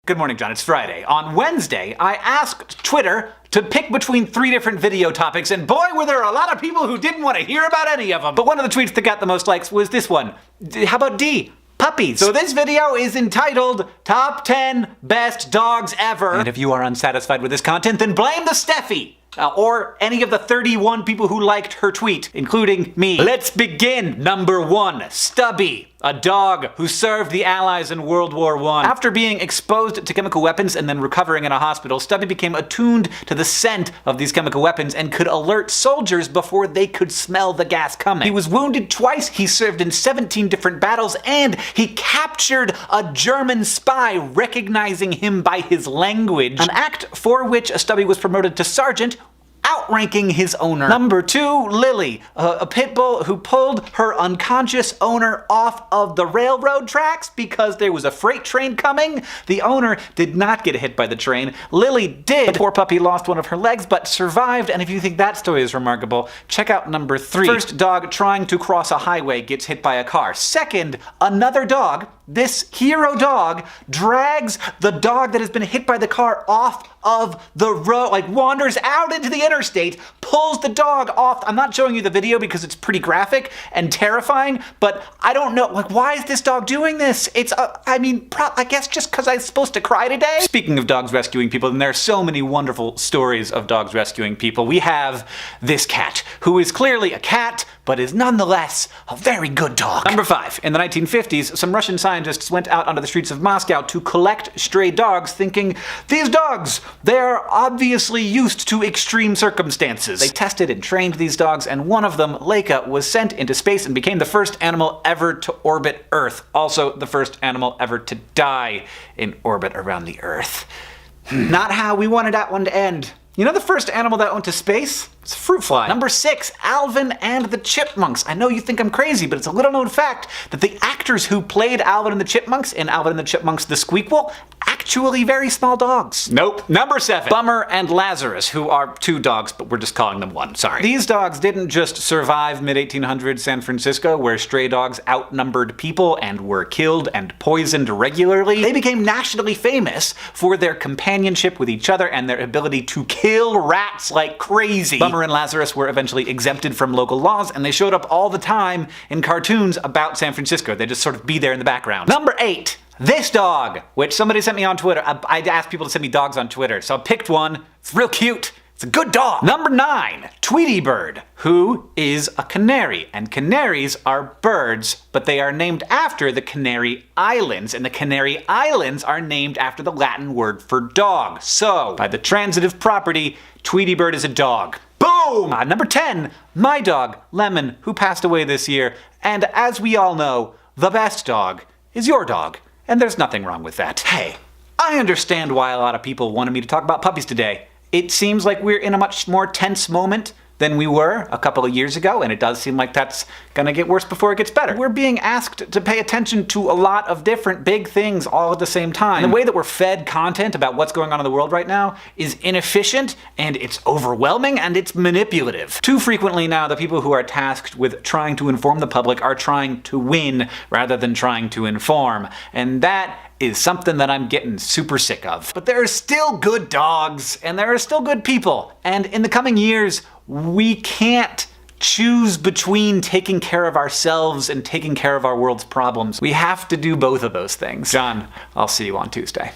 Good morning, John. It's Friday. On Wednesday, I asked Twitter to pick between 3 different video topics, and boy, were there a lot of people who didn't want to hear about any of them. But one of the tweets that got the most likes was this one. How about D? Puppies. So this video is entitled Top 10 Best Dogs Ever. And if you are unsatisfied with this content, then blame the Steffi. Or any of the 31 people who liked her tweet, including me. Let's begin! Number 1, Stubby, a dog who served the Allies in World War I. After being exposed to chemical weapons and then recovering in a hospital, Stubby became attuned to the scent of these chemical weapons and could alert soldiers before they could smell the gas coming. He was wounded twice, he served in 17 different battles, and he captured a German spy, recognizing him by his language. An act for which Stubby was promoted to sergeant, outranking his owner. Number 2, Lily, a pit bull who pulled her unconscious owner off of the railroad tracks because there was a freight train coming. The owner did not get hit by the train. Lily did. The poor puppy lost one of her legs but survived, and if you think that story is remarkable, check out number 3. First dog trying to cross a highway gets hit by a car. Second, another dog, this hero dog, drags the dog that has been hit by the car off of the road, like wanders out into the interstate, pulls the dog off. I'm not showing you the video because it's pretty graphic and terrifying, but I don't know, like, why is this dog doing this? It's, I guess just because I'm supposed to cry today? Speaking of dogs rescuing people, and there are so many wonderful stories of dogs rescuing people, we have this cat, who is clearly a cat, but is nonetheless a very good dog. Number 5. In the 1950s, some Russian scientists went out onto the streets of Moscow to collect stray dogs, thinking, these dogs, they're obviously used to extreme circumstances. They tested and trained these dogs, and one of them, Laika, was sent into space and became the first animal ever to orbit Earth. Also, the first animal ever to die in orbit around the Earth. Not how we wanted that one to end. You know the first animal that went to space? It's a fruit fly. Number 6, Alvin and the Chipmunks. I know you think I'm crazy, but it's a little known fact that the actors who played Alvin and the Chipmunks in Alvin and the Chipmunks The Squeakquel, actually very small dogs. Nope. Number 7, Bummer and Lazarus, who are 2 dogs, but we're just calling them 1, sorry. These dogs didn't just survive mid-1800s San Francisco, where stray dogs outnumbered people and were killed and poisoned regularly. They became nationally famous for their companionship with each other and their ability to kill rats like crazy. Bummer and Lazarus were eventually exempted from local laws, and they showed up all the time in cartoons about San Francisco. They just sort of be there in the background. Number 8, this dog, which somebody sent me on Twitter. I asked people to send me dogs on Twitter, so I picked one. It's real cute. It's a good dog. Number 9, Tweety Bird, who is a canary. And canaries are birds, but they are named after the Canary Islands, and the Canary Islands are named after the Latin word for dog. So, by the transitive property, Tweety Bird is a dog. Boom! Number 10, my dog, Lemon, who passed away this year. And as we all know, the best dog is your dog. And there's nothing wrong with that. Hey, I understand why a lot of people wanted me to talk about puppies today. It seems like we're in a much more tense moment than we were a couple of years ago, and it does seem like that's gonna get worse before it gets better. We're being asked to pay attention to a lot of different big things all at the same time. And the way that we're fed content about what's going on in the world right now is inefficient, and it's overwhelming, and it's manipulative. Too frequently now, the people who are tasked with trying to inform the public are trying to win rather than trying to inform. And that is something that I'm getting super sick of. But there are still good dogs, and there are still good people. And in the coming years, we can't choose between taking care of ourselves and taking care of our world's problems. We have to do both of those things. John, I'll see you on Tuesday.